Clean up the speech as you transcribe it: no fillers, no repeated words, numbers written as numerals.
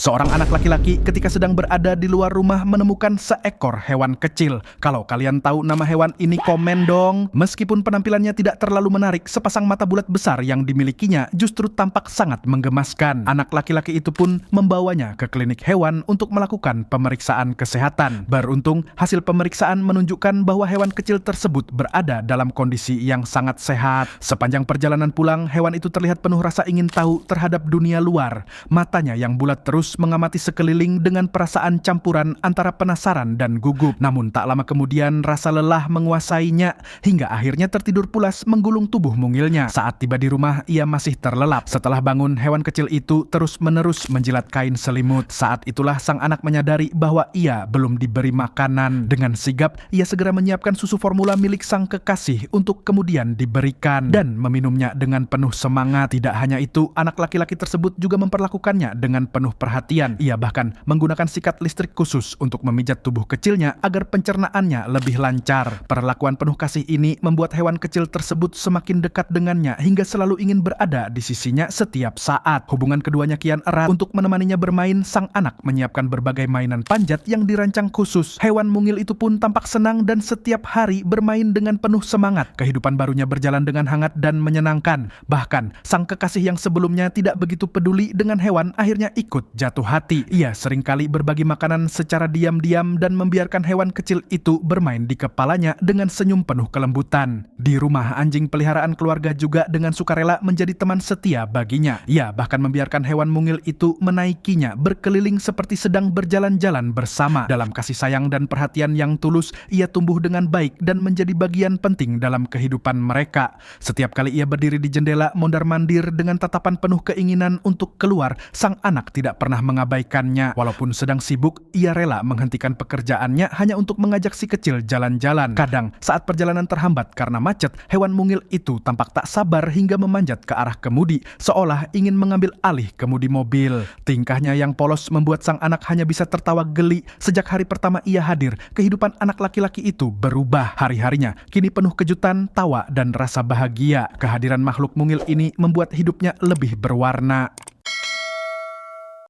Seorang anak laki-laki ketika sedang berada di luar rumah menemukan seekor hewan kecil. Kalau kalian tahu nama hewan ini, komen dong. Meskipun penampilannya tidak terlalu menarik, sepasang mata bulat besar yang dimilikinya justru tampak sangat menggemaskan. Anak laki-laki itu pun membawanya ke klinik hewan untuk melakukan pemeriksaan kesehatan. Beruntung, hasil pemeriksaan menunjukkan bahwa hewan kecil tersebut berada dalam kondisi yang sangat sehat. Sepanjang perjalanan pulang, hewan itu terlihat penuh rasa ingin tahu terhadap dunia luar. Matanya yang bulat terus mengamati sekeliling dengan perasaan campuran antara penasaran dan gugup. Namun tak lama kemudian rasa lelah menguasainya hingga akhirnya tertidur pulas menggulung tubuh mungilnya. Saat tiba di rumah, ia masih terlelap. Setelah bangun, hewan kecil itu terus-menerus menjilat kain selimut. Saat itulah sang anak menyadari bahwa ia belum diberi makanan. Dengan sigap, ia segera menyiapkan susu formula milik sang kekasih untuk kemudian diberikan dan meminumnya dengan penuh semangat. Tidak hanya itu, anak laki-laki tersebut juga memperlakukannya dengan penuh perhatian. Ia bahkan menggunakan sikat listrik khusus untuk memijat tubuh kecilnya agar pencernaannya lebih lancar. Perlakuan penuh kasih ini membuat hewan kecil tersebut semakin dekat dengannya hingga selalu ingin berada di sisinya setiap saat. Hubungan keduanya kian erat. Untuk menemaninya bermain, sang anak menyiapkan berbagai mainan panjat yang dirancang khusus. Hewan mungil itu pun tampak senang dan setiap hari bermain dengan penuh semangat. Kehidupan barunya berjalan dengan hangat dan menyenangkan. Bahkan, sang kekasih yang sebelumnya tidak begitu peduli dengan hewan akhirnya ikut jatuh hati. Ia seringkali berbagi makanan secara diam-diam dan membiarkan hewan kecil itu bermain di kepalanya dengan senyum penuh kelembutan. Di rumah, anjing peliharaan keluarga juga dengan sukarela menjadi teman setia baginya. Ia bahkan membiarkan hewan mungil itu menaikinya berkeliling seperti sedang berjalan-jalan bersama. Dalam kasih sayang dan perhatian yang tulus, ia tumbuh dengan baik dan menjadi bagian penting dalam kehidupan mereka. Setiap kali ia berdiri di jendela mondar-mandir dengan tatapan penuh keinginan untuk keluar, sang anak tidak pernah mengabaikannya. Walaupun sedang sibuk, ia rela menghentikan pekerjaannya hanya untuk mengajak si kecil jalan-jalan. Kadang, saat perjalanan terhambat karena macet, hewan mungil itu tampak tak sabar hingga memanjat ke arah kemudi, seolah ingin mengambil alih kemudi mobil. Tingkahnya yang polos membuat sang anak hanya bisa tertawa geli. Sejak hari pertama ia hadir, kehidupan anak laki-laki itu berubah. Hari-harinya kini penuh kejutan, tawa, dan rasa bahagia. Kehadiran makhluk mungil ini membuat hidupnya lebih berwarna.